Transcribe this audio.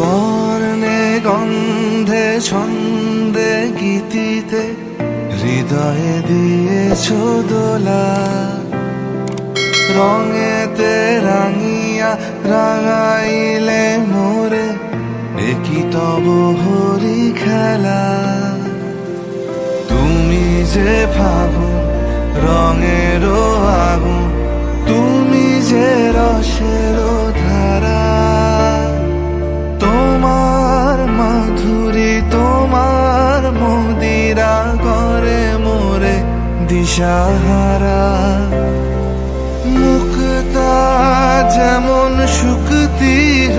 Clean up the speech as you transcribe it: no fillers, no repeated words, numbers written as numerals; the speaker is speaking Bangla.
বর্ণে গন্ধে ছন্দে গীতিতে হৃদয়ে দিয়েছ দোলা, রঙেতে রাঙিয়া রাঙাইলে মোরে একই তব হরি খেলা। তুমি যে ফাগুন রঙের আগুন, তুমি যে রসের ধারা, তোমার মাধুরী তোমার মদিরা করে মোরে দিশাহারা। মুক্তা যেমন শুকতির